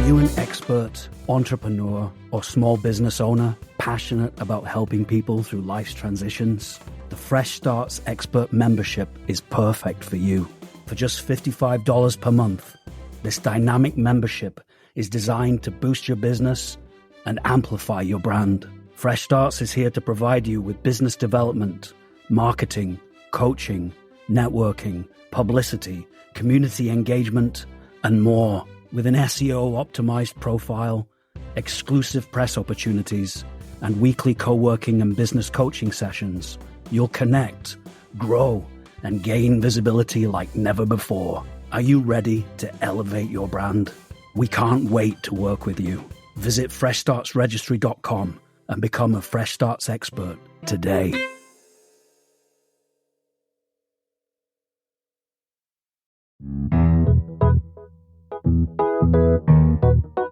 you an expert, entrepreneur, or small business owner passionate about helping people through life's transitions? The Fresh Starts Expert membership is perfect for you. For just $55 per month, this dynamic membership is designed to boost your business and amplify your brand. Fresh Starts is here to provide you with business development, marketing, coaching, networking, publicity, community engagement, and more. With an SEO-optimized profile, exclusive press opportunities, and weekly co-working and business coaching sessions, you'll connect, grow, and gain visibility like never before. Are you ready to elevate your brand? We can't wait to work with you. Visit freshstartsregistry.com and become a Fresh Starts expert today.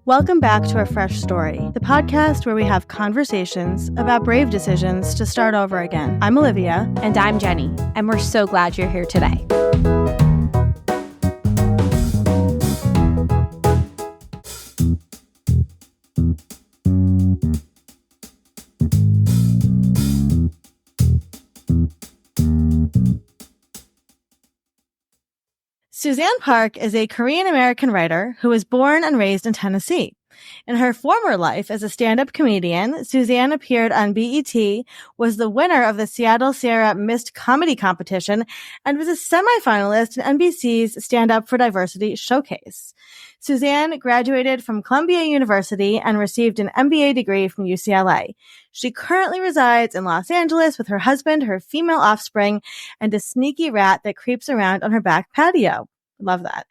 Welcome back to A Fresh Story, the podcast where we have conversations about brave decisions to start over again. I'm Olivia. And I'm Jenny. And we're so glad you're here today. Suzanne Park is a Korean-American writer who was born and raised in Tennessee. In her former life as a stand-up comedian, Suzanne appeared on BET, was the winner of the Seattle Sierra Missed Comedy Competition, and was a semifinalist in NBC's Stand Up for Diversity Showcase. Suzanne graduated from Columbia University and received an MBA degree from UCLA. She currently resides in Los Angeles with her husband, her female offspring, and a sneaky rat that creeps around on her back patio. Love that.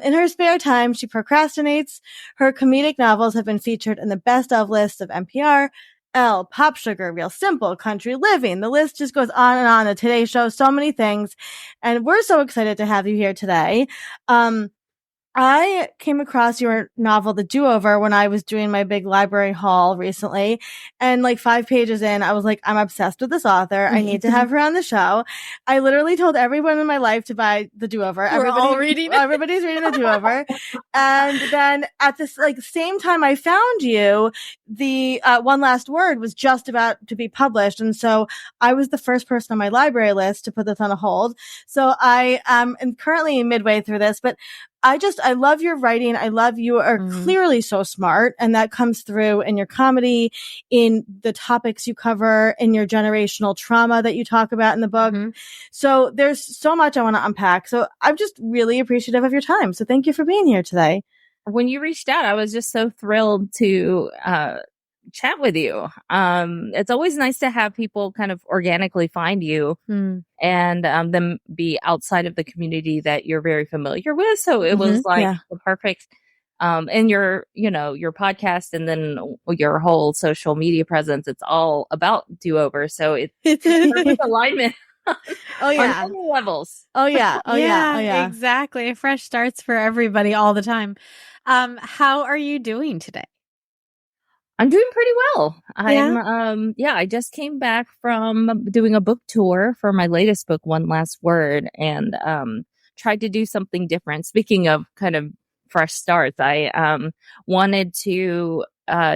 In her spare time, she procrastinates. Her comedic novels have been featured in the best of lists of NPR, Elle, Pop Sugar, Real Simple, Country Living. The list just goes on and on. The Today Show, so many things. And we're so excited to have you here today. I came across your novel, The Do-Over, when I was doing my big library haul recently. And like 5 pages in, I was like, I'm obsessed with this author. I need to have her on the show. I literally told everyone in my life to buy The Do-Over. Everybody's reading The Do-Over. And then at this same time I found you, the One Last Word was just about to be published. And so I was the first person on my library list to put this on a hold. So I am currently midway through this, but I love your writing. I love you are clearly so smart, and that comes through in your comedy, in the topics you cover, in your generational trauma that you talk about in the book. So there's so much I want to unpack. So I'm just really appreciative of your time. So thank you for being here today. When you reached out, I was just so thrilled to chat with you. It's always nice to have people kind of organically find you and them be outside of the community that you're very familiar with. So it was the perfect and your podcast and then your whole social media presence, it's all about Do-Over. So it's perfect alignment. Oh yeah. On many levels. Oh yeah. Exactly. Fresh starts for everybody all the time. How are you doing today? I'm doing pretty well. I just came back from doing a book tour for my latest book, One Last Word, and tried to do something different. Speaking of kind of fresh starts, I wanted to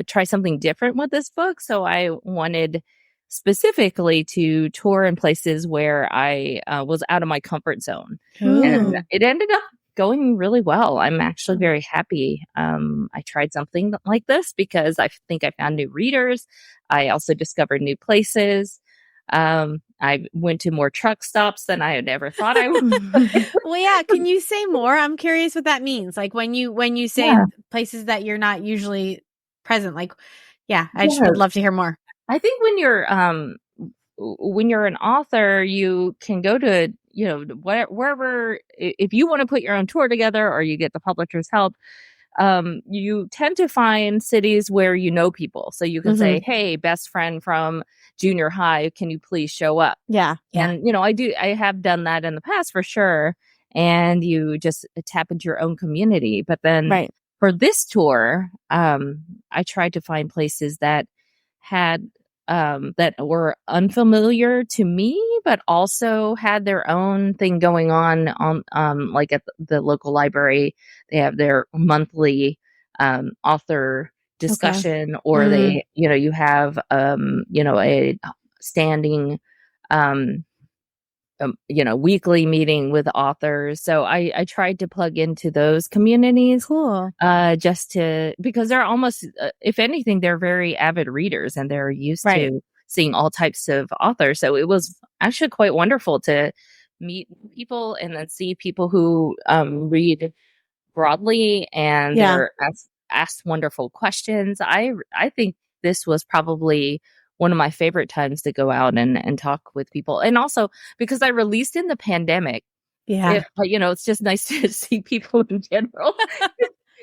try something different with this book. So I wanted specifically to tour in places where I was out of my comfort zone. And it ended up going really well. I'm actually very happy. I tried something like this because I think I found new readers. I also discovered new places. I went to more truck stops than I had ever thought I would. Well, yeah. Can you say more? I'm curious what that means. Like when you say places that you're not usually present, I just would love to hear more. I think when you're an author, you can go to, wherever, if you want to put your own tour together or you get the publisher's help, you tend to find cities where you know people. So you can say, hey, best friend from junior high, can you please show up? Yeah. And, I have done that in the past for sure. And you just tap into your own community. But then for this tour, I tried to find places that had that were unfamiliar to me, but also had their own thing going on like at the local library. They have their monthly author discussion, or they, you have, a standing, weekly meeting with authors. So I tried to plug into those communities. Cool. Because they're almost, if anything, they're very avid readers and they're used to seeing all types of authors. So it was actually quite wonderful to meet people and then see people who read broadly and they're asked wonderful questions. I think this was probably one of my favorite times to go out and talk with people. And also because I released in the pandemic. Yeah. It's just nice to see people in general.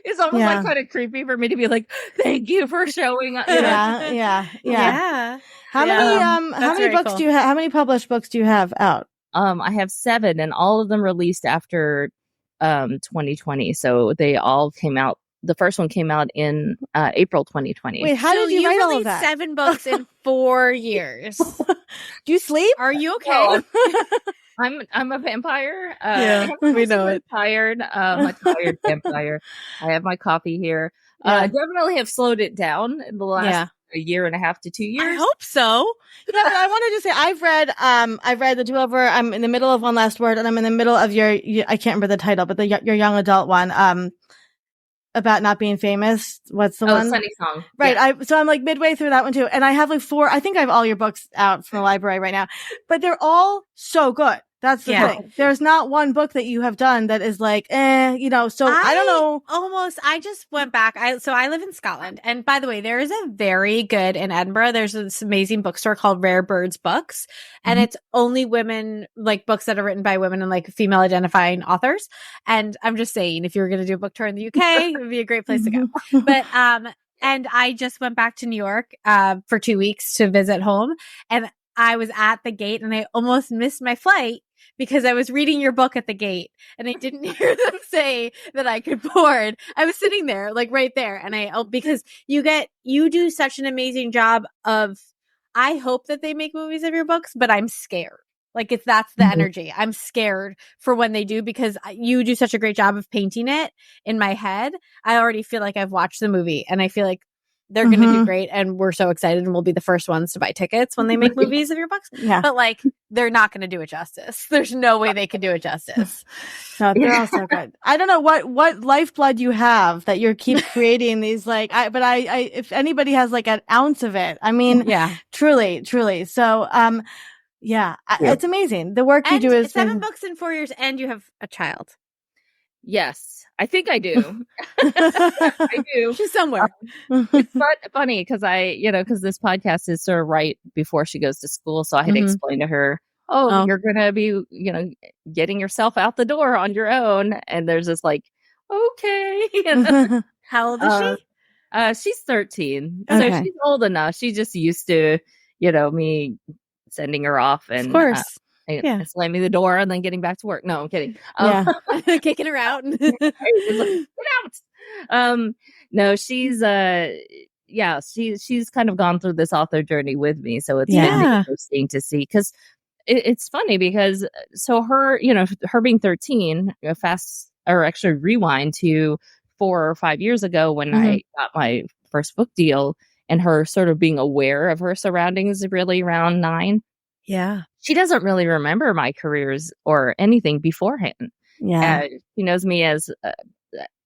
It's almost like kind of creepy for me to be like, thank you for showing up. Yeah. How many books do you have? How many published books do you have out? I have 7, and all of them released after 2020. So they all came out. The first one came out in April 2020. Wait, how did you write all of that? 7 books in 4 years. Do you sleep? Are you okay? Well, I'm a vampire. We know it. I'm a tired vampire. I have my coffee here. I definitely have slowed it down in the last a year and a half to 2 years. I hope so. Yeah, but I wanted to say I've read The Do-Over. I'm in the middle of One Last Word, and I'm in the middle of I can't remember the title, but your young adult one. About not being famous. What's the one? Sunny Song. Right. Yeah. So I'm like midway through that one too. And I have like 4, I think I have all your books out from the library right now, but they're all so good. That's the thing. There's not one book that you have done that is like, so I don't know. I just went back. So I live in Scotland. And by the way, there is a very good in Edinburgh. There's this amazing bookstore called Rare Birds Books. And it's only women, like books that are written by women and like female identifying authors. And I'm just saying, if you were going to do a book tour in the UK, it would be a great place to go. But, and I just went back to New York, for 2 weeks to visit home. And I was at the gate and I almost missed my flight because I was reading your book at the gate and I didn't hear them say that I could board. I was sitting there, like right there. And because you do such an amazing job of, I hope that they make movies of your books, but I'm scared. Like that's the energy. I'm scared for when they do, because you do such a great job of painting it in my head. I already feel like I've watched the movie and I feel like they're going to do great, and we're so excited, and we'll be the first ones to buy tickets when they make movies of your books. Yeah. But like, they're not going to do it justice. There's no way they can do it justice. No, they're all so good. I don't know what lifeblood you have that you keep creating these if anybody has like an ounce of it, I mean, truly. So, it's amazing. The work you do is 7 books in 4 years, and you have a child. Yes, I think I do. I do. She's somewhere. It's funny because because this podcast is sort of right before she goes to school. So I had to explain to her, you're going to be, getting yourself out the door on your own. And there's this like, okay. How old is she? She's 13. Okay. So she's old enough. She's just used to, me sending her off. And of course. Slamming the door and then getting back to work. No, I'm kidding. Kicking her out. Get out. No, she's she's kind of gone through this author journey with me. So it's really interesting to see, because it's funny because so her being 13, actually rewind to 4 or 5 years ago when I got my first book deal, and her sort of being aware of her surroundings really around 9. Yeah. She doesn't really remember my careers or anything beforehand. Yeah. She knows me as,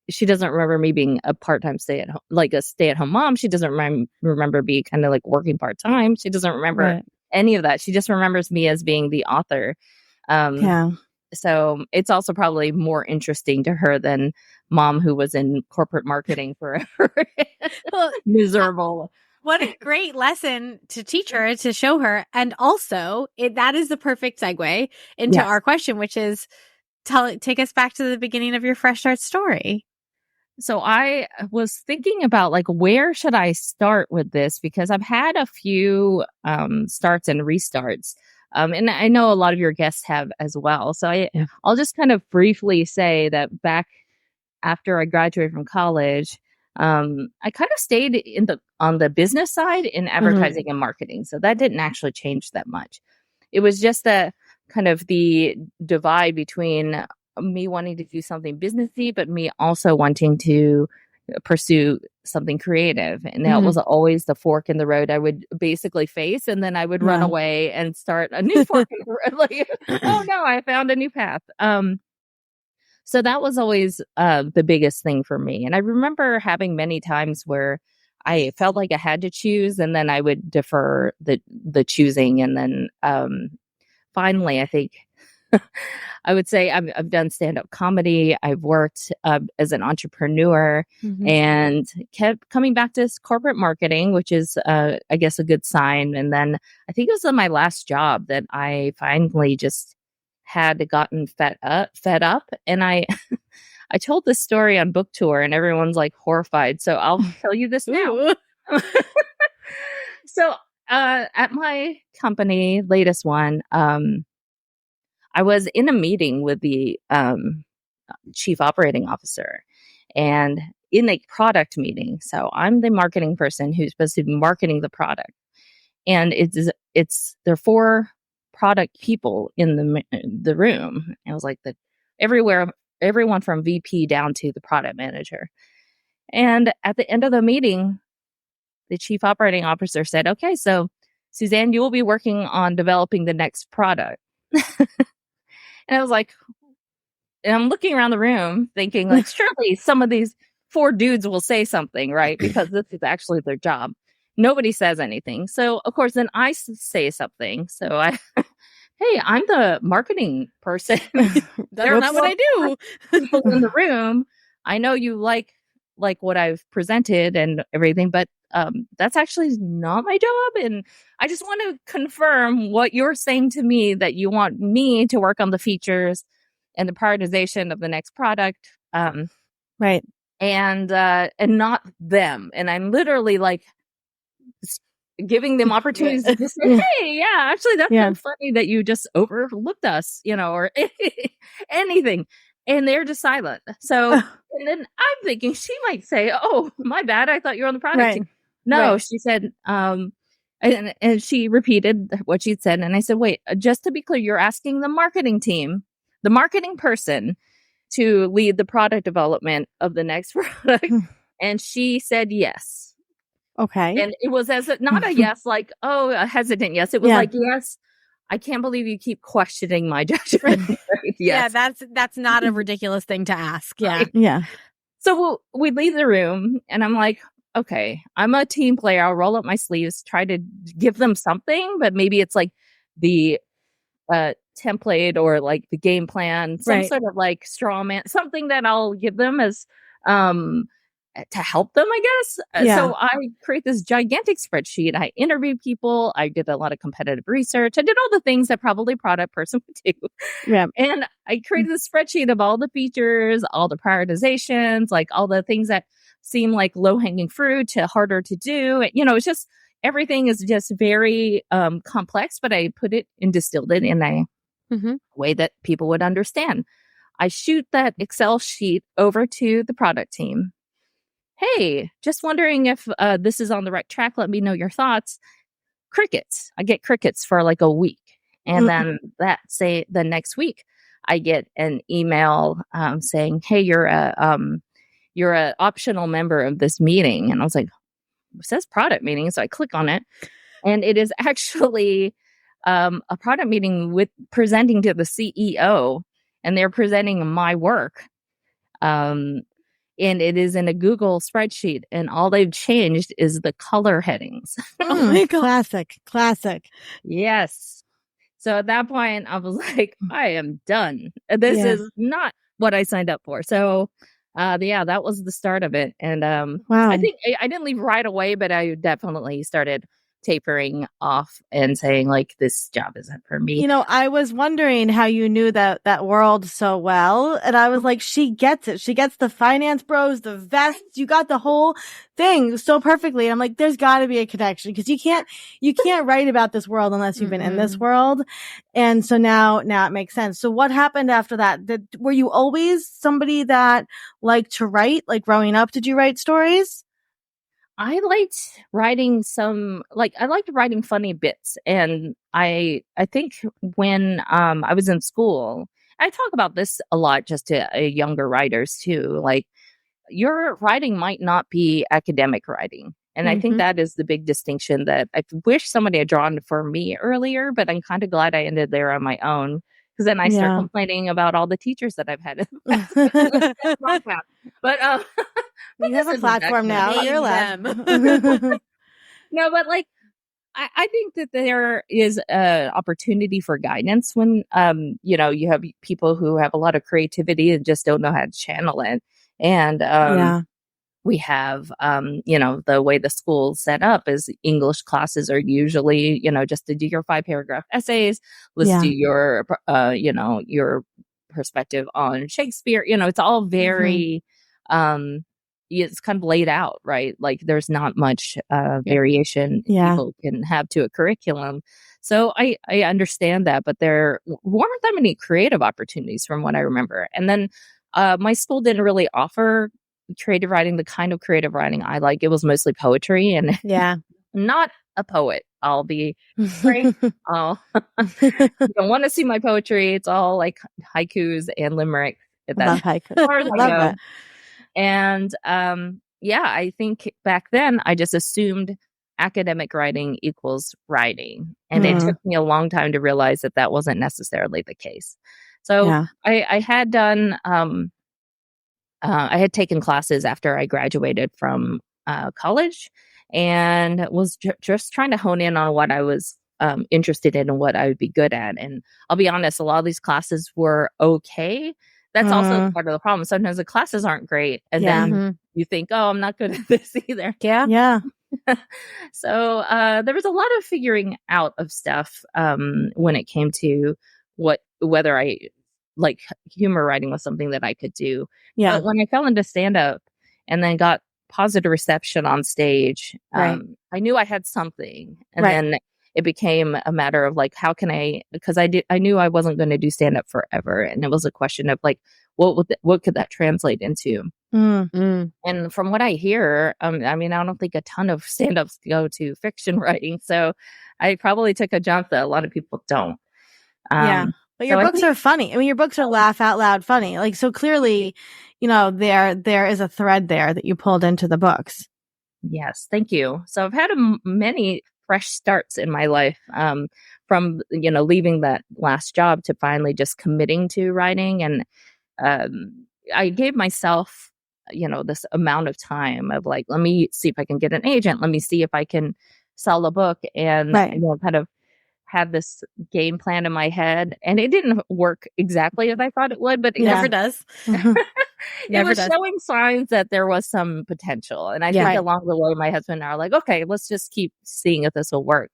she doesn't remember me being a part-time stay-at-home mom. She doesn't remember me kind of like working part-time. She doesn't remember any of that. She just remembers me as being the author. So it's also probably more interesting to her than mom who was in corporate marketing forever. Miserable. What a great lesson to teach her, to show her. And also, that is the perfect segue into our question, which is, take us back to the beginning of your Fresh Start story. So I was thinking about like, where should I start with this? Because I've had a few starts and restarts. And I know a lot of your guests have as well. So I'll just kind of briefly say that back after I graduated from college, I kind of stayed on the business side in advertising and marketing. So that didn't actually change that much. It was just the kind of the divide between me wanting to do something businessy, but me also wanting to, pursue something creative. And that was always the fork in the road I would basically face. And then I would run away and start a new fork in the road. Like, oh no, I found a new path. So that was always the biggest thing for me. And I remember having many times where I felt like I had to choose, and then I would defer the choosing. And then finally, I think I would say I've done stand-up comedy. I've worked as an entrepreneur and kept coming back to corporate marketing, which is, I guess, a good sign. And then I think it was on my last job that I finally just had gotten fed up. And I told this story on book tour, and everyone's like horrified. So I'll tell you this now. So at my company, latest one, I was in a meeting with the chief operating officer, and in a product meeting. So I'm the marketing person who's supposed to be marketing the product, and there are 4 product people in the room. And it was like everyone from VP down to the product manager. And at the end of the meeting, the chief operating officer said, "Okay, so Suzanne, you will be working on developing the next product." And I was like, and I'm looking around the room thinking, like, surely some of these 4 dudes will say something, right? Because this is actually their job. Nobody says anything. So, of course, then I say something. So hey, I'm the marketing person. That's not what I do. People in the room. I know you like what I've presented and everything, but that's actually not my job. And I just want to confirm what you're saying to me, that you want me to work on the features and the prioritization of the next product. Right. And not them. And I'm literally like giving them opportunities to just say, hey, yeah, actually, that's so funny that you just overlooked us, or anything. And they're just silent. So, and then I'm thinking she might say, "Oh, my bad. I thought you were on the product team." No, she said, and she repeated what she'd said. And I said, "Wait, just to be clear, you're asking the marketing team, the marketing person, to lead the product development of the next product?" And she said, "Yes." Okay. And it was not a yes, like, oh, a hesitant yes. It was like, yes. I can't believe you keep questioning my judgment. Yes. Yeah, that's not a ridiculous thing to ask. Yeah. Right. Yeah. So we leave the room, and I'm like, okay, I'm a team player. I'll roll up my sleeves, try to give them something, but maybe it's like the template or like the game plan, some sort of like straw man, something that I'll give them as to help them, I guess. So I create this gigantic spreadsheet. I interview people. I did a lot of competitive research. I did all the things that probably a product person would do. Yeah. And I created a spreadsheet of all the features, all the prioritizations, like all the things that seem like low-hanging fruit to harder to do. It's just, everything is just very complex, but I put it and distilled it in a way that people would understand. I shoot that Excel sheet over to the product team. Hey, just wondering if this is on the right track. Let me know your thoughts. Crickets. I get crickets for like a week. And then the next week, I get an email saying, hey, you're a optional member of this meeting. And I was like, it says product meeting. So I click on it. And it is actually a product meeting with presenting to the CEO. And they're presenting my work. And it is in a Google spreadsheet, and all they've changed is the color headings. Oh my God. Classic. Yes. So at that point, I was like, I am done. This is not what I signed up for. So, that was the start of it. And wow. I think I didn't leave right away, but I definitely started tapering off and saying, like, this job isn't for me. I was wondering how you knew that world so well. And I was like, she gets it. She gets the finance bros, the vests. You got the whole thing so perfectly. And I'm like, there's got to be a connection, because you can't write about this world unless you've been in this world. And so now it makes sense. So what happened after that? Were you always somebody that liked to write? Like growing up, did you write stories? I liked writing I liked writing funny bits. And I think when I was in school, I talk about this a lot just to younger writers too. Like your writing might not be academic writing. And I think that is the big distinction that I wish somebody had drawn for me earlier, but I'm kind of glad I ended there on my own, because then I start complaining about all the teachers that I've had. But you have a platform now. You're allowed. No, but like, I think that there is an opportunity for guidance when, you know, you have people who have a lot of creativity and just don't know how to channel it. And we have, you know, the way the school's set up is English classes are usually, you know, just to do your 5-paragraph essays. Let's do your, you know, your perspective on Shakespeare. You know, it's all very, it's kind of laid out, right? Like there's not much variation people can have to a curriculum. So I understand that, but there weren't that many creative opportunities from what I remember. And then my school didn't really offer creative writing, the kind of creative writing I like. It was mostly poetry, and not a poet. I'll be frank. You don't want to see my poetry. It's all like haikus and limericks. Love haikus. Love that. And I think back then I just assumed academic writing equals writing. And it took me a long time to realize that that wasn't necessarily the case. So I had done, I had taken classes after I graduated from college, and was just trying to hone in on what I was interested in and what I would be good at. And I'll be honest, a lot of these classes were okay. That's also part of the problem. Sometimes the classes aren't great. And then you think, oh, I'm not good at this either. Yeah. So there was a lot of figuring out of stuff when it came to whether I like humor writing was something that I could do. Yeah. But when I fell into stand-up and then got positive reception on stage, I knew I had something. And then it became a matter of like, how can because I knew I wasn't going to do stand up forever. And it was a question of like, what could that translate into? And from what I hear, I mean, I don't think a ton of stand ups go to fiction writing. So I probably took a jump that a lot of people don't. But your books are funny. I mean, your books are laugh out loud funny. Like, so clearly, you know, there is a thread there that you pulled into the books. Yes. Thank you. So I've had many fresh starts in my life, from, you know, leaving that last job to finally just committing to writing. And I gave myself, you know, this amount of time of like, let me see if I can get an agent. Let me see if I can sell a book. And you know, kind of had this game plan in my head, and it didn't work exactly as I thought it would, but it never does. It was showing signs that there was some potential. And I think along the way, my husband and I are like, okay, let's just keep seeing if this will work.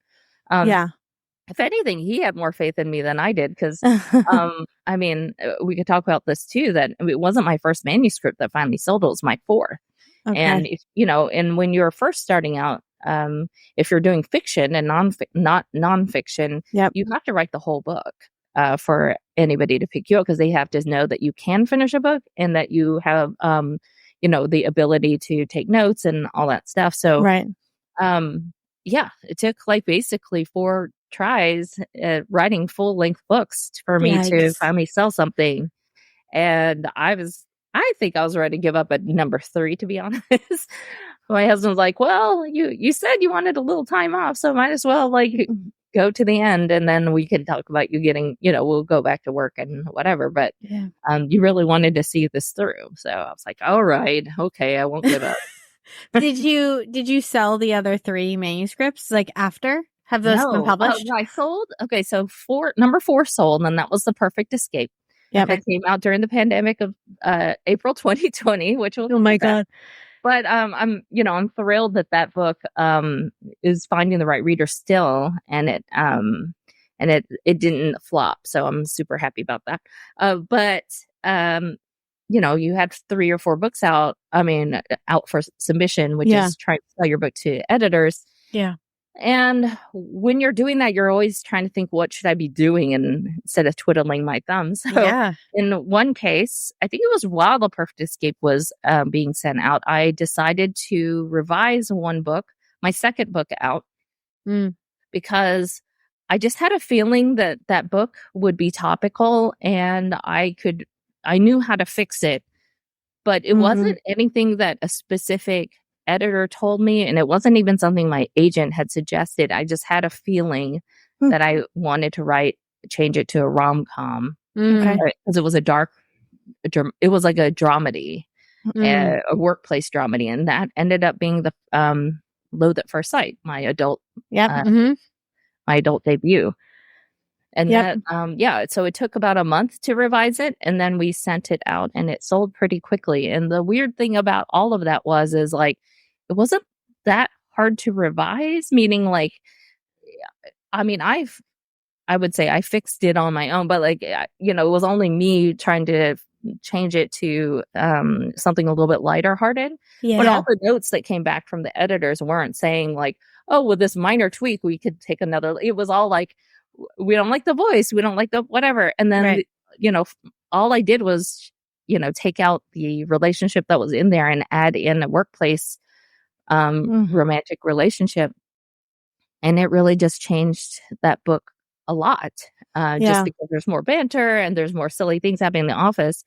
If anything, he had more faith in me than I did, because I mean, we could talk about this too, that it wasn't my first manuscript that finally sold, it was my fourth. And if, you know, and when you're first starting out, if you're doing fiction and not nonfiction, you have to write the whole book for anybody to pick you up, because they have to know that you can finish a book and that you have, you know, the ability to take notes and all that stuff. So, it took like basically 4 tries at writing full length books for me to finally sell something. And I think I was ready to give up at number 3, to be honest. My husband's like, well, you said you wanted a little time off, so might as well like go to the end, and then we can talk about you getting, you know, we'll go back to work and whatever. But you really wanted to see this through. So I was like, all right, okay, I won't give up. Did you sell the other 3 manuscripts like after? Have those been published? I sold. Okay, so number 4 sold, and that was The Perfect Escape. It came out during the pandemic of April 2020, which was God. But I'm thrilled that book is finding the right reader still, and it didn't flop. So I'm super happy about that. But you know, you had 3 or 4 books out for submission, which is trying to sell your book to editors. Yeah. And when you're doing that, you're always trying to think, what should I be doing? And instead of twiddling my thumbs. So in one case, I think it was while The Perfect Escape was being sent out, I decided to revise one book, my second book out, because I just had a feeling that book would be topical, and I knew how to fix it but it wasn't anything that a specific editor told me, and it wasn't even something my agent had suggested. I just had a feeling that I wanted to change it to a rom-com. Okay. Because it was it was like a dramedy, a workplace dramedy, and that ended up being the Loathe at First Sight, my adult my adult debut. And that so it took about a month to revise it, and then we sent it out, and it sold pretty quickly. And the weird thing about all of that is like, it wasn't that hard to revise, meaning like, I mean, I would say I fixed it on my own, but like, it was only me trying to change it to something a little bit lighter hearted. But all the notes that came back from the editors weren't saying like, oh, with this minor tweak, we could take another. It was all like, we don't like the voice, we don't like the whatever. And then, all I did was, take out the relationship that was in there and add in a workplace romantic relationship. And it really just changed that book a lot, just because there's more banter and there's more silly things happening in the office.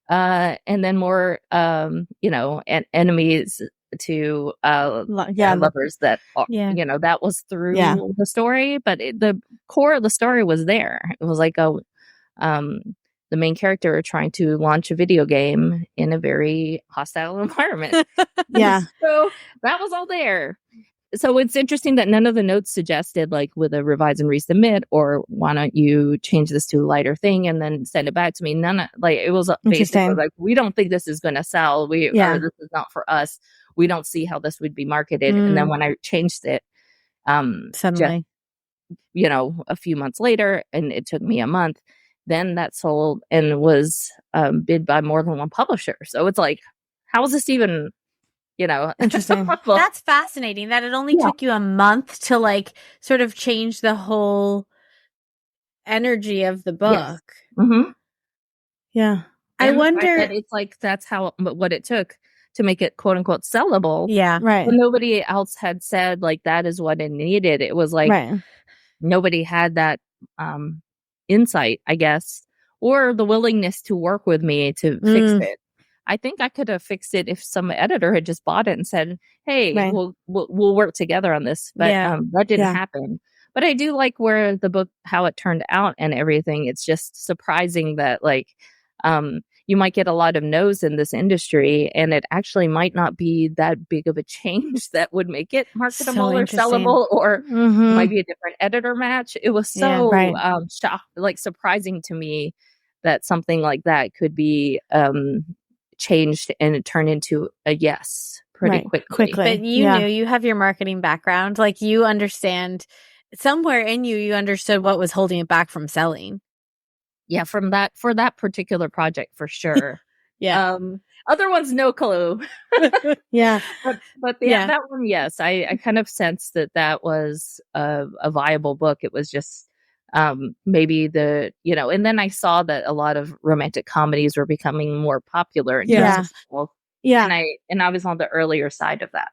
And then more, enemies to lovers that are, that was through the story. But the core of the story was there. It was like the main character trying to launch a video game in a very hostile environment. So that was all there. So it's interesting that none of the notes suggested like with a revise and resubmit, or why don't you change this to a lighter thing and then send it back to me. It was basically like, we don't think this is going to sell. Or this is not for us. We don't see how this would be marketed. And then when I changed it, suddenly, a few months later, and it took me a month, then that sold and was bid by more than one publisher. So it's like, how is this even, interesting? That's fascinating that it only took you a month to like sort of change the whole energy of the book. Yeah. I wonder, it's like, that's what it took to make it quote unquote sellable. Yeah. Right. But nobody else had said like that is what it needed. It was like nobody had that insight, I guess, or the willingness to work with me to fix it. I think I could have fixed it if some editor had just bought it and said, hey, we'll work together on this. But that didn't happen. But I do like where the book, how it turned out and everything. It's just surprising that like you might get a lot of no's in this industry, and it actually might not be that big of a change that would make it marketable or sellable, or might be a different editor match. It was so surprising to me that something like that could be changed and it turned into a yes pretty quickly. But you knew, you have your marketing background, like you understand somewhere in you understood what was holding it back from selling. Yeah, for that particular project for sure. Other ones, no clue. But that one, yes, I kind of sensed that was a viable book. It was just maybe and then I saw that a lot of romantic comedies were becoming more popular and successful. And I was on the earlier side of that.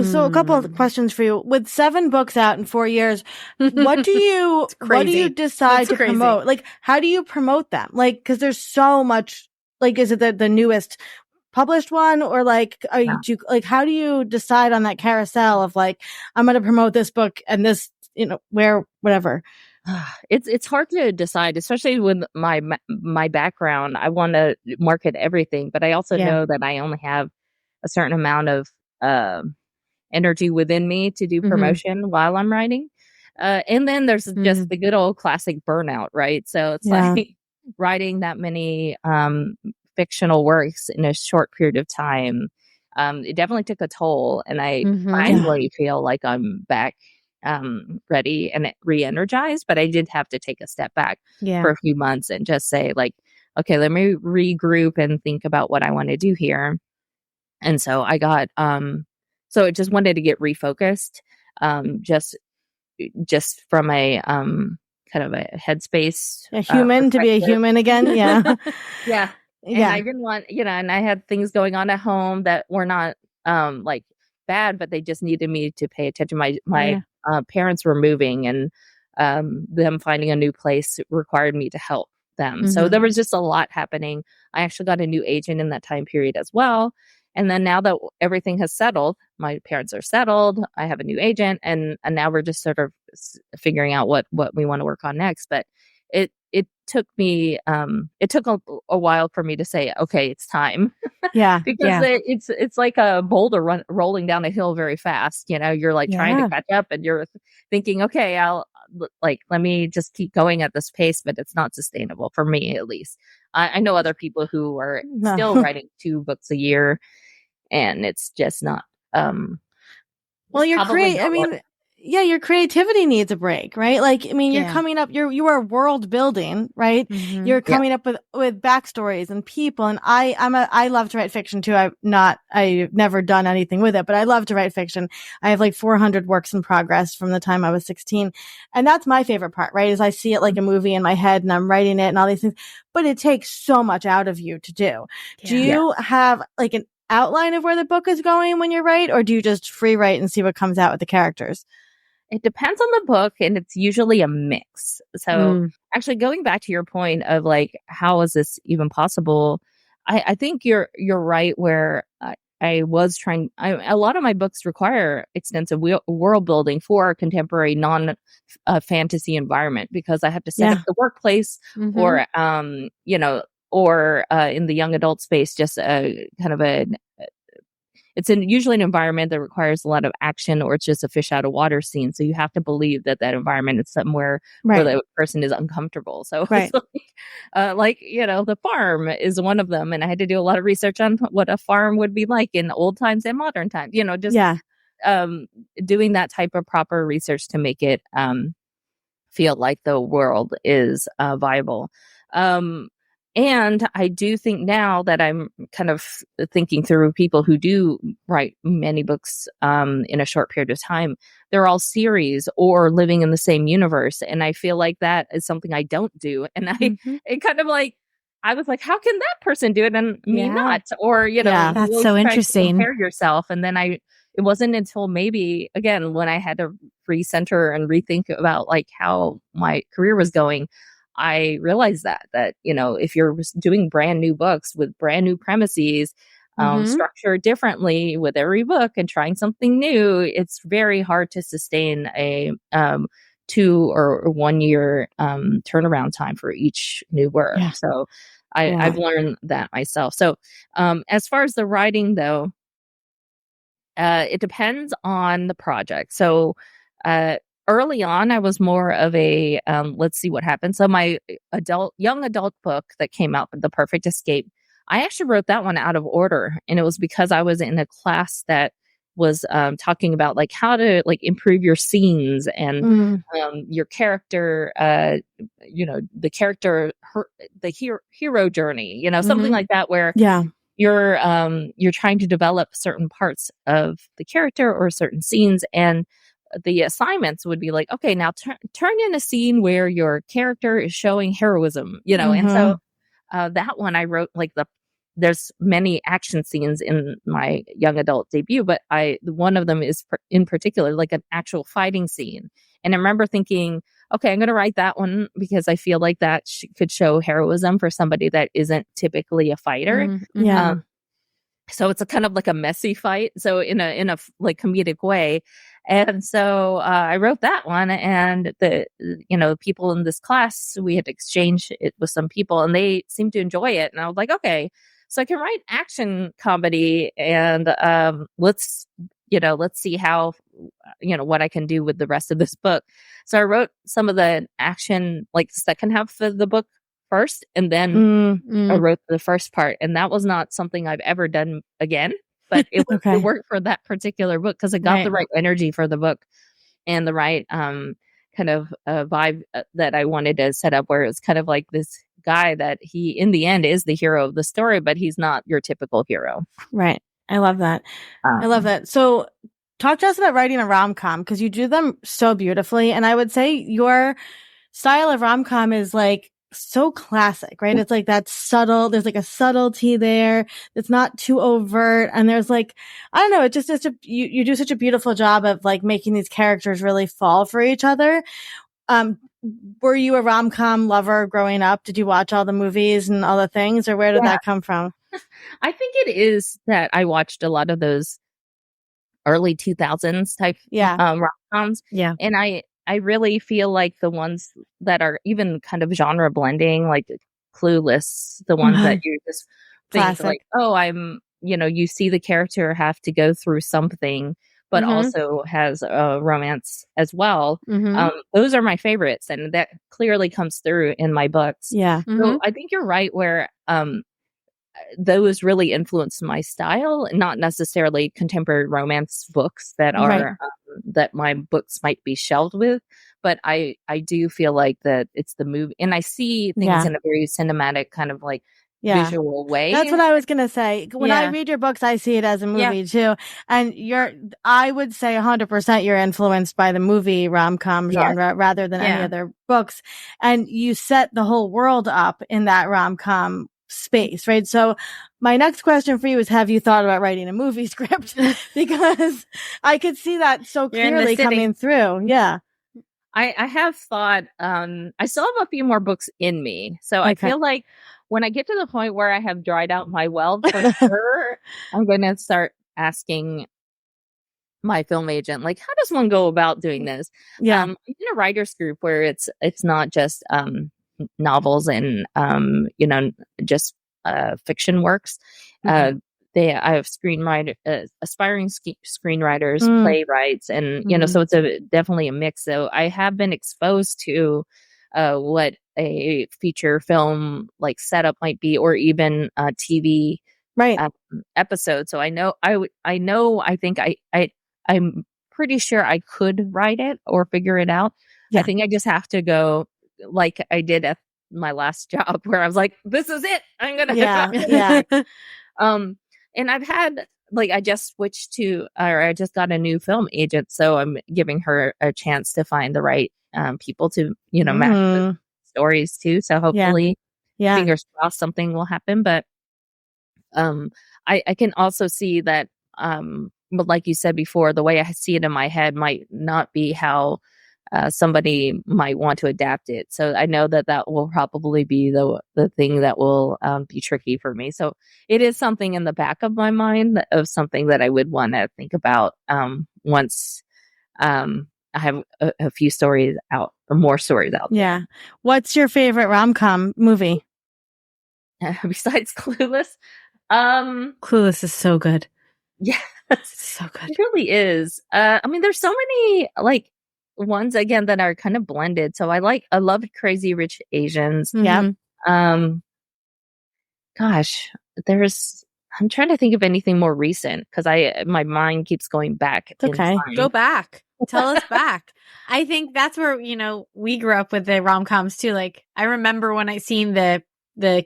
So a couple of questions for you. With 7 books out in 4 years, what do you decide to promote? Like, how do you promote them? Like, because there's so much. Like, is it the newest published one, or like, how do you decide on that carousel of like, I'm going to promote this book and this, whatever. It's hard to decide, especially with my background. I want to market everything, but I also know that I only have a certain amount of energy within me to do promotion while I'm writing. And then there's just the good old classic burnout, right? So it's like writing that many fictional works in a short period of time. It definitely took a toll, and I finally feel like I'm back ready and re-energized, but I did have to take a step back for a few months and just say like, okay, let me regroup and think about what I want to do here. And so I got so it just wanted to get refocused, just from a kind of a headspace, to be a human again. And I didn't want, and I had things going on at home that were not like bad, but they just needed me to pay attention. My parents were moving, and them finding a new place required me to help them. So there was just a lot happening. I actually got a new agent in that time period as well. And then now that everything has settled, my parents are settled, I have a new agent, and now we're just sort of figuring out what we want to work on next. But it took me it took a while for me to say, okay, it's time. Yeah. Because it's like a boulder rolling down a hill very fast. You know, you're like trying to catch up, and you're thinking, okay, let me just keep going at this pace, but it's not sustainable for me, at least. I know other people who are still writing 2 books a year, and it's just not. Well, your creativity needs a break, right? Like, I mean, you're coming up, you are world building, right? You're coming up with backstories and people. And I love to write fiction too. I've never done anything with it, but I love to write fiction. I have like 400 works in progress from the time I was 16. And that's my favorite part, right? Is I see it like a movie in my head and I'm writing it and all these things, but it takes so much out of you to do. Do you have like an outline of where the book is going when you write, or do you just free write and see what comes out with the characters? It depends on the book, and it's usually a mix. So actually going back to your point of like, how is this even possible? I think you're right where I was trying. A lot of my books require extensive world building for a contemporary non-fantasy environment, because I have to set up the workplace or, or in the young adult space, just a kind of it's usually an environment that requires a lot of action, or it's just a fish out of water scene. So you have to believe that environment is somewhere where the person is uncomfortable. So it's the farm is one of them. And I had to do a lot of research on what a farm would be like in old times and modern times, doing that type of proper research to make it feel like the world is viable. And I do think now that I'm kind of thinking through people who do write many books in a short period of time, they're all series or living in the same universe. And I feel like that is something I don't do. And it kind of like, I was like, how can that person do it and me not? Or, that's so interesting. Compare yourself. And then it wasn't until maybe, again, when I had to recenter and rethink about like how my career was going, I realized that, if you're doing brand new books with brand new premises, structured differently with every book and trying something new, it's very hard to sustain a 2 or 1 year turnaround time for each new work. Yeah. So I've learned that myself. So as far as the writing, though, it depends on the project. So early on, I was more of a let's see what happens. So my young adult book that came out, The Perfect Escape, I actually wrote that one out of order, and it was because I was in a class that was talking about like how to like improve your scenes and your character, the character, the hero journey, something like that, where you're trying to develop certain parts of the character or certain scenes, and the assignments would be like, okay, now turn in a scene where your character is showing heroism, and so that one I wrote like there's many action scenes in my young adult debut, but one of them is in particular like an actual fighting scene. And I remember thinking, okay, I'm going to write that one because I feel like that could show heroism for somebody that isn't typically a fighter. So it's a kind of like a messy fight. So in a like comedic way. And so I wrote that one, and the people in this class, we had to exchange it with some people, and they seemed to enjoy it. And I was like, okay, so I can write action comedy, and let's see how what I can do with the rest of this book. So I wrote some of the action, like second half of the book first, and then I wrote the first part, and that was not something I've ever done again. But it worked for that particular book because it got the right energy for the book and the right kind of vibe that I wanted to set up, where it's kind of like this guy that he, in the end, is the hero of the story, but he's not your typical hero. Right. I love that. I love that. So talk to us about writing a rom-com, because you do them so beautifully. And I would say your style of rom-com is like so classic, right? It's like that subtle, there's like a subtlety there. It's not too overt. And there's like, I don't know, it just is, you do such a beautiful job of like making these characters really fall for each other. were you a rom-com lover growing up? Did you watch all the movies and all the things, or where did that come from? I think it is that I watched a lot of those early 2000s type rom-coms. Yeah. And I really feel like the ones that are even kind of genre blending, like Clueless, the ones that you just think Classic. like, oh, you see the character have to go through something, but also has a romance as well. Those are my favorites, and that clearly comes through in my books. Yeah. So I think you're right where those really influenced my style, not necessarily contemporary romance books that are that my books might be shelved with, but I do feel like that it's the movie, and I see things in a very cinematic kind of like visual way. That's what I was gonna say. When I read your books, I see it as a movie too, and I would say 100% you're influenced by the movie rom-com genre rather than any other books, and you set the whole world up in that rom-com space, right? So my next question for you is, have you thought about writing a movie script? Because I could see that so clearly coming through. Yeah. I have thought, I still have a few more books in me. So I feel like when I get to the point where I have dried out my well, for sure, I'm going to start asking my film agent, like, how does one go about doing this? Yeah. I'm in a writer's group where it's not just, novels and just fiction works. I have aspiring screenwriters, playwrights, and so it's definitely a mix. So I have been exposed to what a feature film like setup might be, or even a TV episode. So I'm pretty sure I could write it or figure it out. I think I just have to go like I did at my last job, where I was like, this is it. I'm going to, and I've had, like, I just I just got a new film agent. So I'm giving her a chance to find the right people to, match the stories too. So hopefully, fingers crossed, something will happen. But I can also see that, but like you said before, the way I see it in my head might not be how somebody might want to adapt it. So I know that will probably be the thing that will be tricky for me. So it is something in the back of my mind of something that I would want to think about once I have a few stories out, or more stories out. Yeah. What's your favorite rom-com movie? Besides Clueless? Clueless is so good. Yeah. So good. It really is. I mean, there's so many like ones again that are kind of blended. So I love Crazy Rich Asians. Yeah. Gosh, I'm trying to think of anything more recent, because my mind keeps going back. Okay. Go back. Tell us back. I think that's where, we grew up with the rom-coms too. Like, I remember when I seen the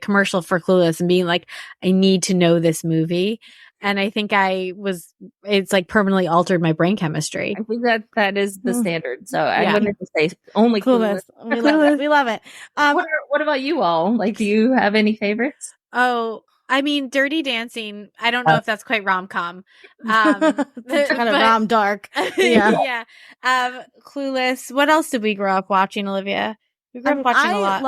commercial for Clueless and being like, I need to know this movie. And I think it's like permanently altered my brain chemistry. I think that is the standard. So I'm going to say only Clueless. We love it. We love it. What about you all? Like, do you have any favorites? Oh, I mean, Dirty Dancing. I don't know if that's quite rom-com. Kind of rom dark. Yeah. Clueless. What else did we grow up watching, Olivia? We grew up watching a lot.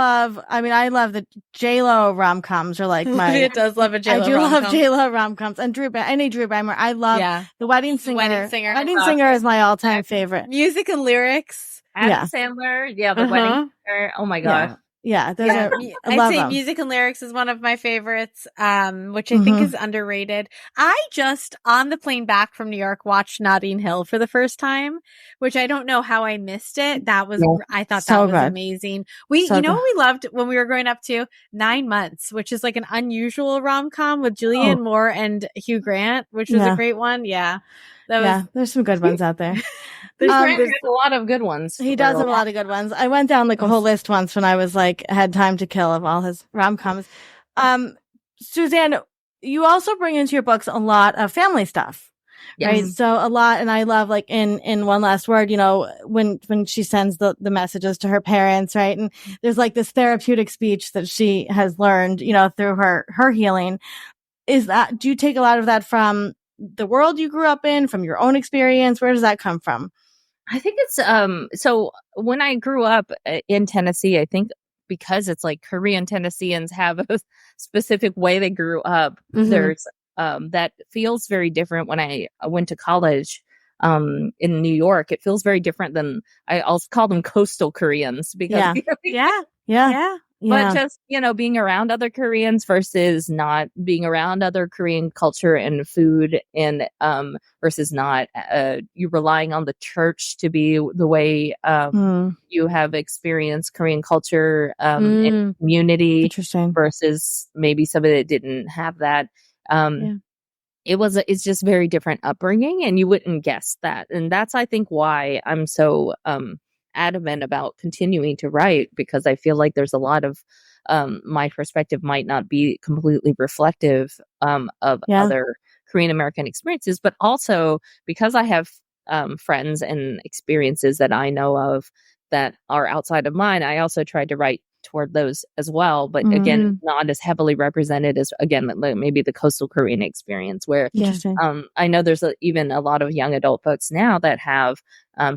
I love the J-Lo rom-coms are like my... It does love a J-Lo I do rom-com. love J-Lo rom-coms. And Drew Barrymore. I love The Wedding Singer. Wedding Singer. Wedding Singer is my all-time favorite. Music and lyrics. Adam Sandler. Yeah, The Wedding Singer. Oh my gosh. Yeah, those are. I'd say Music and Lyrics is one of my favorites, which I think is underrated. I just, on the plane back from New York, watched Notting Hill for the first time, which I don't know how I missed it. I thought that was amazing. What we loved when we were growing up too? 9 Months, which is like an unusual rom-com with Julianne Moore and Hugh Grant, which was a great one. Yeah. There's some good ones out there. There's a lot of good ones. He does have a lot of good ones. I went down like a whole list once when I was like had time to kill of all his rom-coms. Suzanne, you also bring into your books a lot of family stuff, right? So a lot, and I love like in One Last Word, when she sends the messages to her parents, right? And there's like this therapeutic speech that she has learned, through her healing. Do you take a lot of that from the world you grew up in, from your own experience? Where does that come from? I think it's so when I grew up in Tennessee, I think because it's like Korean Tennesseans have a specific way they grew up, there's that feels very different. When I went to college in New York, it feels very different than I also call them coastal Koreans because Yeah. but just, being around other Koreans versus not being around other Korean culture and food and versus not you relying on the church to be the way you have experienced Korean culture and community. Interesting. Versus maybe somebody that didn't have that. It's just very different upbringing, and you wouldn't guess that. And that's, I think, why I'm so adamant about continuing to write, because I feel like there's a lot of my perspective might not be completely reflective of other Korean American experiences, but also because I have friends and experiences that I know of that are outside of mine, I also tried to write toward those as well, but again, not as heavily represented as, again, maybe the coastal Korean experience, where I know there's even a lot of young adult folks now that have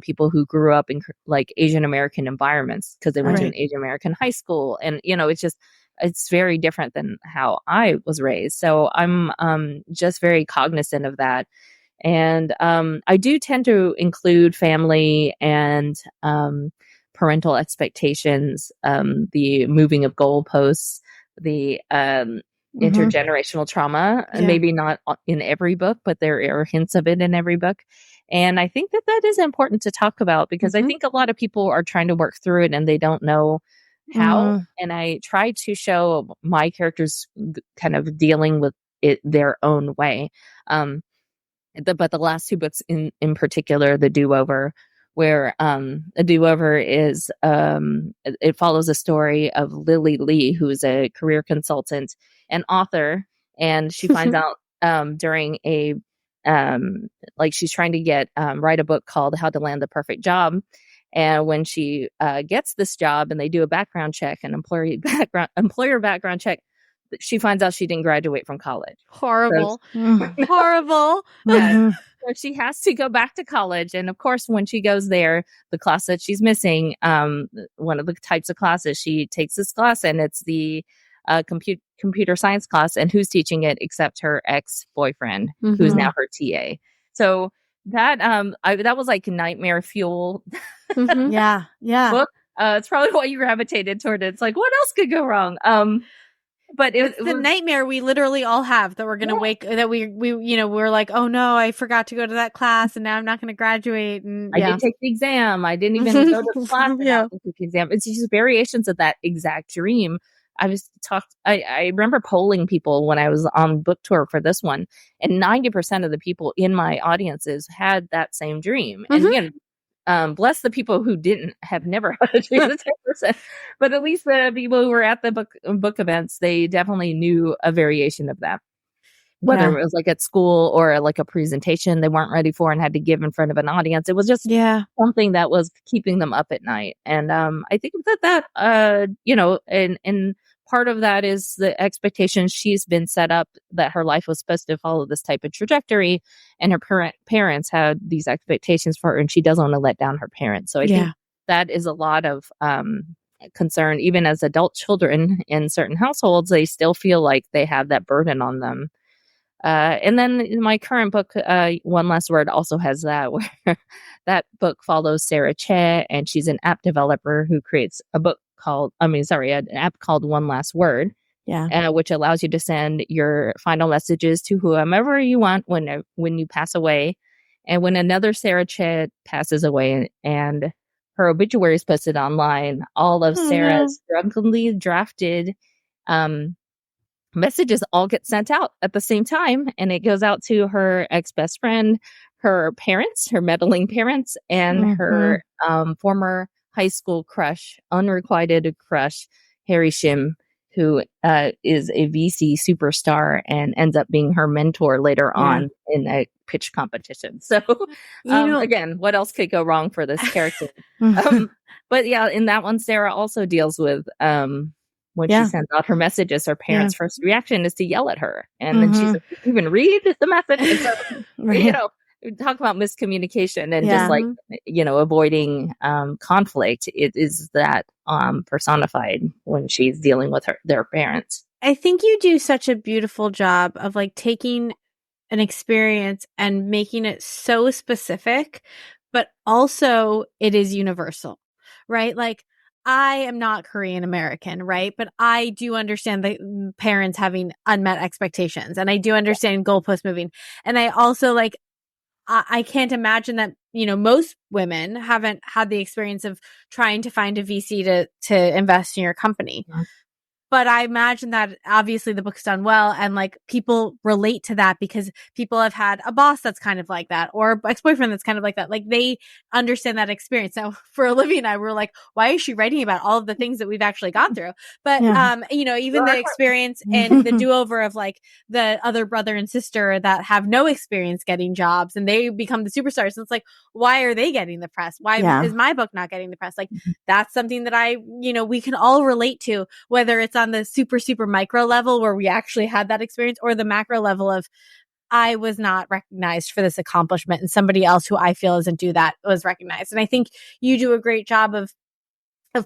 people who grew up in like Asian American environments because they went to an Asian American high school, and it's very different than how I was raised. So I'm just very cognizant of that. And I do tend to include family and parental expectations, the moving of goalposts, the intergenerational trauma, and maybe not in every book, but there are hints of it in every book. And I think that is important to talk about, because I think a lot of people are trying to work through it and they don't know how. And I try to show my characters kind of dealing with it their own way. But the last two books in particular, The Do-Over, where A Do-Over is it follows a story of Lily Lee, who is a career consultant and author, and she finds out during a she's trying to write a book called How to Land the Perfect Job. And when she gets this job and they do a background check, an employer background check, she finds out she didn't graduate from college. Horrible. So, horrible. So she has to go back to college. And of course, when she goes there, the class that she's missing, one of the types of classes, she takes this class, and it's the computer science class. And who's teaching it except her ex-boyfriend, who's now her TA. So that that was like nightmare fuel. Yeah. Book. It's probably why you gravitated toward it. It's like, what else could go wrong? But it's the nightmare we literally all have, that we're going to we're like, oh no, I forgot to go to that class and now I'm not going to graduate. And I didn't take the exam. I didn't even go to the class. Took the exam. It's just variations of that exact dream. I remember polling people when I was on book tour for this one, and 90% of the people in my audiences had that same dream. And again, bless the people who have never had a dream of 10%, but at least the people who were at the book events, they definitely knew a variation of that. Whether it was like at school or like a presentation they weren't ready for and had to give in front of an audience, it was just something that was keeping them up at night. And I think that and part of that is the expectation she's been set up that her life was supposed to follow this type of trajectory, and her parents had these expectations for her, and she doesn't want to let down her parents. So I think that is a lot of concern. Even as adult children in certain households, they still feel like they have that burden on them. And then my current book, One Last Word, also has that, where that book follows Sarah Che, and she's an app developer who creates an app called One Last Word, which allows you to send your final messages to whomever you want when you pass away. And when another Sarah Che passes away and her obituary is posted online, all of Sarah's drunkenly drafted messages all get sent out at the same time, and it goes out to her ex-best friend, her parents, her meddling parents, and her former high school crush, unrequited crush, Harry Shim, who is a VC superstar and ends up being her mentor later on in a pitch competition. So again, what else could go wrong for this character? But in that one, Sarah also deals with when she sends out her messages, her parents' first reaction is to yell at her. And then she's like, "You even read the message?" And so, talk about miscommunication and just like, avoiding conflict. It is that personified when she's dealing with their parents. I think you do such a beautiful job of like taking an experience and making it so specific, but also it is universal, right? Like, I am not Korean American, right? But I do understand the parents having unmet expectations, and I do understand goalpost moving. And I also like, I can't imagine that, most women haven't had the experience of trying to find a VC to invest in your company. Yeah. But I imagine that obviously the book's done well, and like people relate to that because people have had a boss that's kind of like that, or ex-boyfriend that's kind of like that. Like they understand that experience. Now for Olivia and I, we're like, why is she writing about all of the things that we've actually gone through? But, even the experience and the do-over of like the other brother and sister that have no experience getting jobs and they become the superstars. And it's like, why are they getting the press? Why is my book not getting the press? Like that's something that we can all relate to, whether it's on the super, super micro level where we actually had that experience, or the macro level of I was not recognized for this accomplishment and somebody else who I feel doesn't do that was recognized. And I think you do a great job of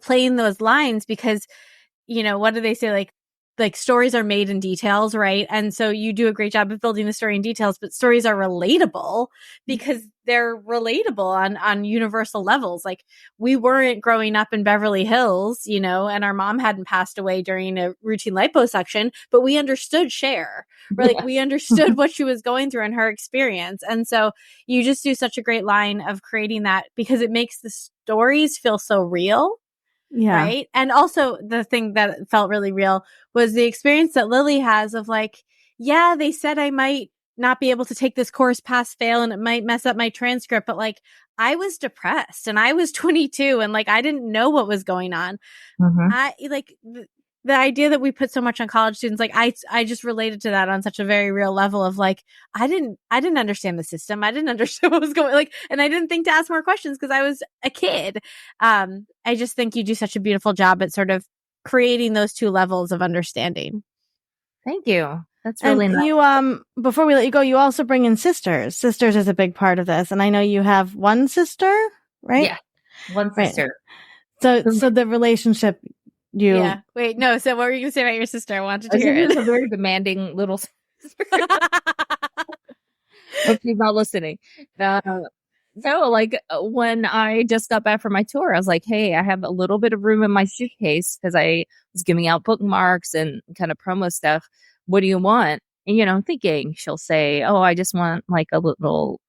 playing those lines because, what do they say? Like stories are made in details, right? And so you do a great job of building the story in details, but stories are relatable because they're relatable on universal levels. Like we weren't growing up in Beverly Hills, and our mom hadn't passed away during a routine liposuction, but we understood Cher, right? Like we understood what she was going through and her experience. And so you just do such a great line of creating that because it makes the stories feel so real. Yeah. Right. And also the thing that felt really real was the experience that Lily has of like, yeah, they said I might not be able to take this course pass fail and it might mess up my transcript. But like, I was depressed and I was 22 and like, I didn't know what was going on. I like the idea that we put so much on college students. Like I just related to that on such a very real level of like, I didn't understand the system. I didn't understand what was going like, and I didn't think to ask more questions because I was a kid. I just think you do such a beautiful job at sort of creating those two levels of understanding. Thank you. That's really nice. You, before we let you go, you also bring in sisters. Sisters is a big part of this. And I know you have one sister, right? Yeah. One sister. Right. So the relationship Yeah. Wait, no. So what were you going to say about your sister? I wanted to hear it. She's a very demanding little sister. Hope she's not listening. No, like when I just got back from my tour, I was like, hey, I have a little bit of room in my suitcase because I was giving out bookmarks and kind of promo stuff. What do you want? And, I'm thinking she'll say, oh, I just want like a little,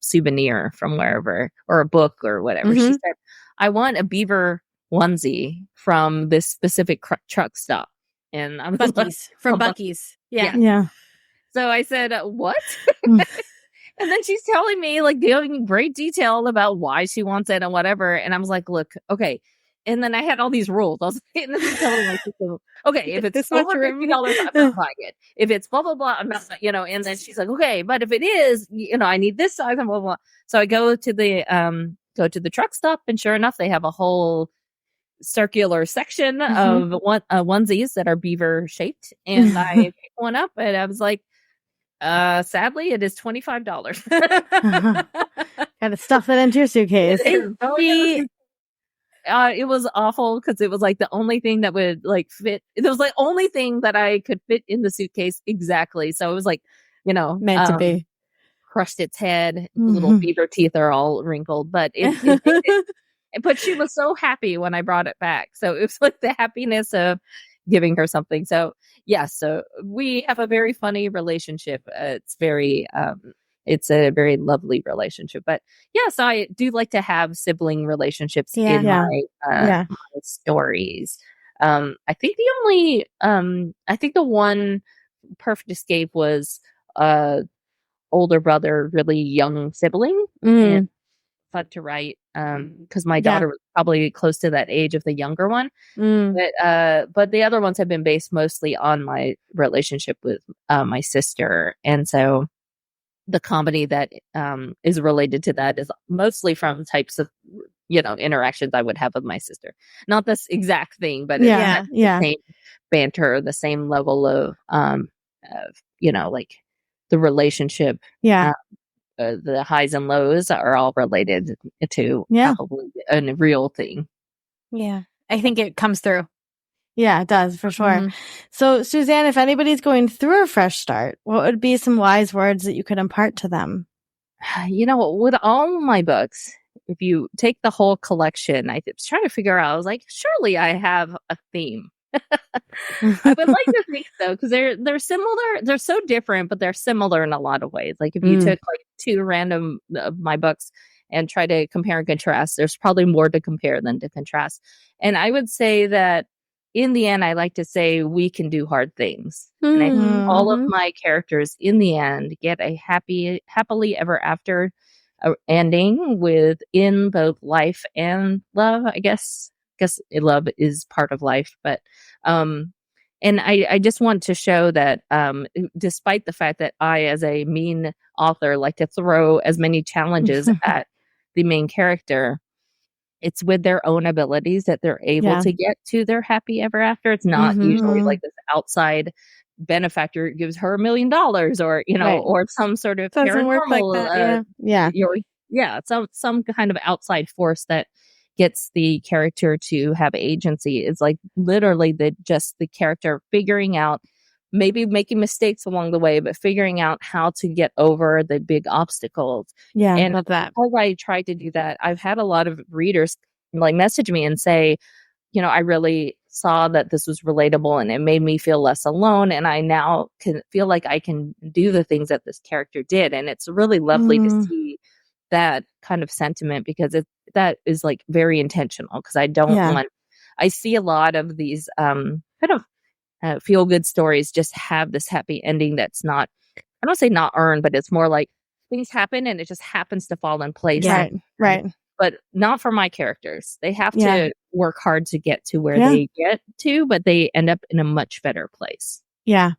souvenir from wherever or a book or whatever. She said, I want a beaver onesie from this specific truck stop. And I'm Buc-ee's from Buc-ee's. Yeah. So I said, what? And then she's telling me, like, giving great detail about why she wants it and whatever. And I was like, look, okay. And then I had all these rules. I was like, okay, if it's over $50, I'm not buying it. If it's blah, blah, blah, I'm not, and then she's like, okay, but if it is, I need this size and blah, blah, blah. So I go to the truck stop, and sure enough, they have a whole circular section of onesies that are beaver shaped. And I picked one up and I was like, sadly, it is $25. Gotta stuff that into your suitcase. It was awful because it was like the only thing that would like fit. It was the only thing that I could fit in the suitcase exactly. So it was like, meant to be. Crushed its head. Little beaver teeth are all wrinkled, but but she was so happy when I brought it back. So it was like the happiness of giving her something. So so we have a very funny relationship. It's a very lovely relationship. But so I do like to have sibling relationships in my stories. I think the one perfect escape was older brother, really young sibling. And fun to write because my daughter was probably close to that age of the younger one. But the other ones have been based mostly on my relationship with my sister, and so the comedy that is related to that is mostly from types of interactions I would have with my sister. Not this exact thing, but it's the same banter, the same level of like the relationship the highs and lows are all related to probably a real thing. Yeah. I think it comes through. Yeah, it does, for sure. Mm-hmm. So, Suzanne, if anybody's going through a fresh start, what would be some wise words that you could impart to them? You know, with all my books, if you take the whole collection, I was trying to figure out, I was like, surely I have a theme. I would like to think so, because they're similar. They're so different, but they're similar in a lot of ways. Like if you took like two random of my books and try to compare and contrast, there's probably more to compare than to contrast. And I would say that in the end, I like to say we can do hard things. And I think all of my characters in the end get a happily ever after ending within both life and love. I guess love is part of life, but and I just want to show that despite the fact that I, as a mean author, like to throw as many challenges at the main character, it's with their own abilities that they're able to get to their happy ever after. It's not usually like this outside benefactor gives her $1 million, or or some sort of doesn't work like paranormal, that. some kind of outside force that gets the character to have agency. It's like literally the character figuring out, maybe making mistakes along the way, but figuring out how to get over the big obstacles. Yeah, and love that. As I try to do that, I've had a lot of readers like message me and say, I really saw that this was relatable and it made me feel less alone. And I now can feel like I can do the things that this character did. And it's really lovely to see that kind of sentiment, because that is like very intentional, because I don't want, I see a lot of these kind of feel good stories just have this happy ending that's not, I don't say not earned, but it's more like things happen and it just happens to fall in place. Right. But not for my characters. They have to work hard to get to where they get to, but they end up in a much better place. Yeah.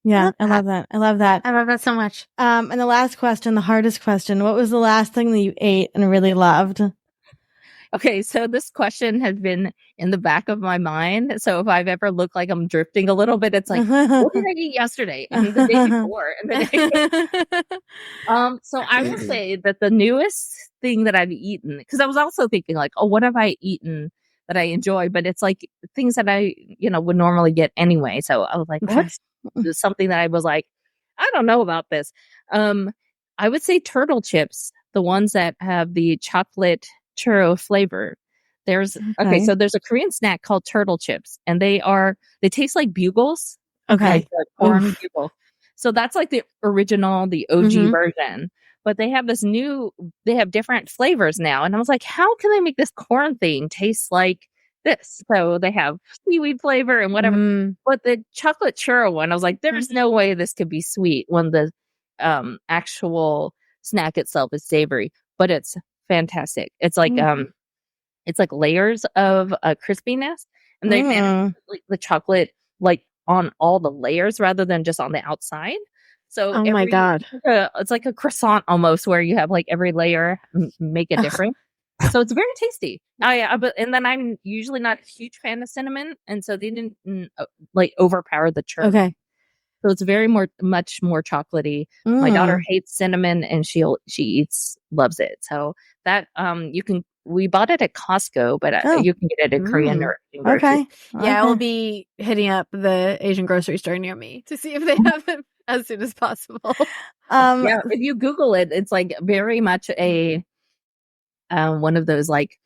I love that. I love that so much. And the last question, the hardest question, what was the last thing that you ate and really loved? Okay, so this question has been in the back of my mind. So if I've ever looked like I'm drifting a little bit, it's like, what did I eat yesterday and the day before? And the day so I will say that the newest thing that I've eaten, because I was also thinking like, oh, what have I eaten that I enjoy? But it's like things that I, would normally get anyway. So I was like, what's something that I was like, I don't know about this. I would say turtle chips, the ones that have the chocolate churro flavor. So there's a Korean snack called turtle chips, and they taste like bugles. Okay. Like corn bugle. So that's like the original, the OG version. But they have they have different flavors now. And I was like, how can they make this corn thing taste like this? So they have seaweed flavor and whatever. But the chocolate churro one, I was like, there's no way this could be sweet when the actual snack itself is savory. But it's fantastic. It's like layers of crispiness, and they manage the chocolate like on all the layers rather than just on the outside. So my God, it's like a croissant almost, where you have like every layer make it different. So it's very tasty. And then I'm usually not a huge fan of cinnamon, and so they didn't like overpower the churro. Okay. So it's much more chocolatey. My daughter hates cinnamon, and she loves it. So that we bought it at Costco, but you can get it at Korean or Asian grocery. Yeah, I will be hitting up the Asian grocery store near me to see if they have it as soon as possible. If you Google it, it's like very much a one of those like.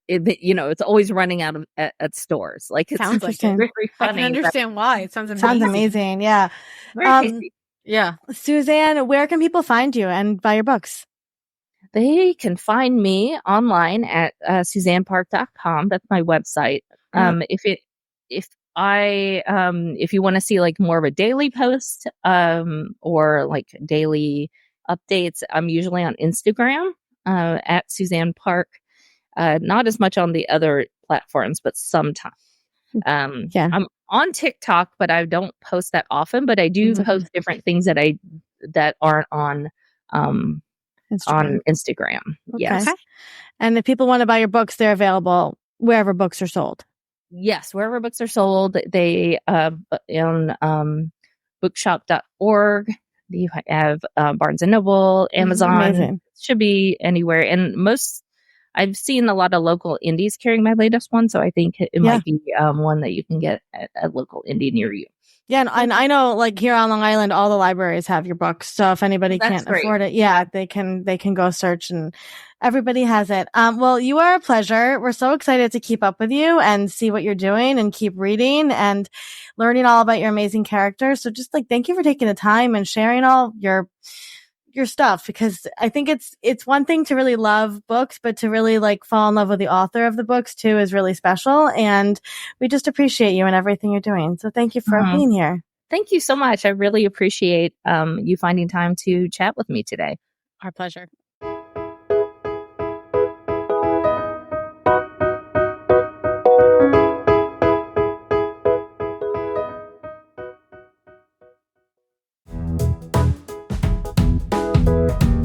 It's always running out of at stores. Like it's sounds like very funny. I can understand why. It sounds amazing. Yeah. Very tasty. Yeah. Suzanne, where can people find you and buy your books? They can find me online at SuzannePark.com. That's my website. If you want to see like more of a daily post or like daily updates, I'm usually on Instagram at Suzanne Park. Not as much on the other platforms, but sometimes. I'm on TikTok, but I don't post that often. But I do post different things that aren't on Instagram. Okay. Yes. And if people want to buy your books, they're available wherever books are sold. Yes, wherever books are sold. They on bookshop.org. You have Barnes & Noble, Amazon. Amazing. Should be anywhere. And I've seen a lot of local indies carrying my latest one, so I think it might be one that you can get at a local indie near you. Yeah, and I know, like, here on Long Island, all the libraries have your books. So if anybody can't afford it, they can go search, and everybody has it. Well, you are a pleasure. We're so excited to keep up with you and see what you're doing and keep reading and learning all about your amazing characters. So just thank you for taking the time and sharing all your stuff, because I think it's one thing to really love books, but to really fall in love with the author of the books too is really special. And we just appreciate you and everything you're doing. So thank you for being here. Thank you so much. I really appreciate you finding time to chat with me today. Our pleasure.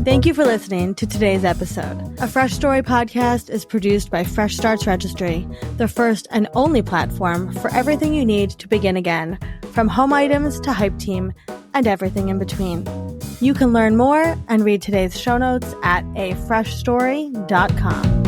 Thank you for listening to today's episode. A Fresh Story podcast is produced by Fresh Starts Registry, the first and only platform for everything you need to begin again, from home items to Hype Team and everything in between. You can learn more and read today's show notes at afreshstory.com.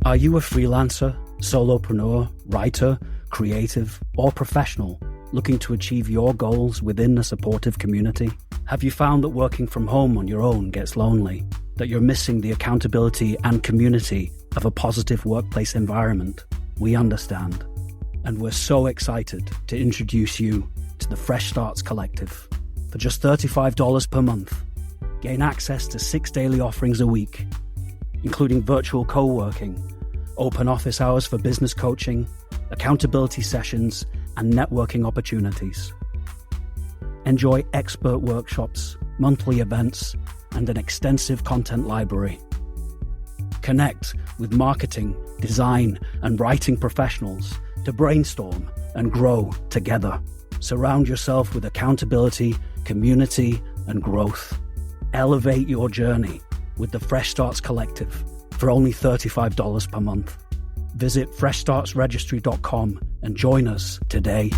Are you a freelancer, solopreneur, writer, creative, or professional looking to achieve your goals within a supportive community? Have you found that working from home on your own gets lonely? That you're missing the accountability and community of a positive workplace environment? We understand. And we're so excited to introduce you to the Fresh Starts Collective. For just $35 per month, gain access to 6 daily offerings a week, including virtual co-working, open office hours for business coaching, accountability sessions, and networking opportunities. Enjoy expert workshops, monthly events, and an extensive content library. Connect with marketing, design, and writing professionals to brainstorm and grow together. Surround yourself with accountability, community, and growth. Elevate your journey with the Fresh Starts Collective for only $35 per month. Visit freshstartsregistry.com and join us today.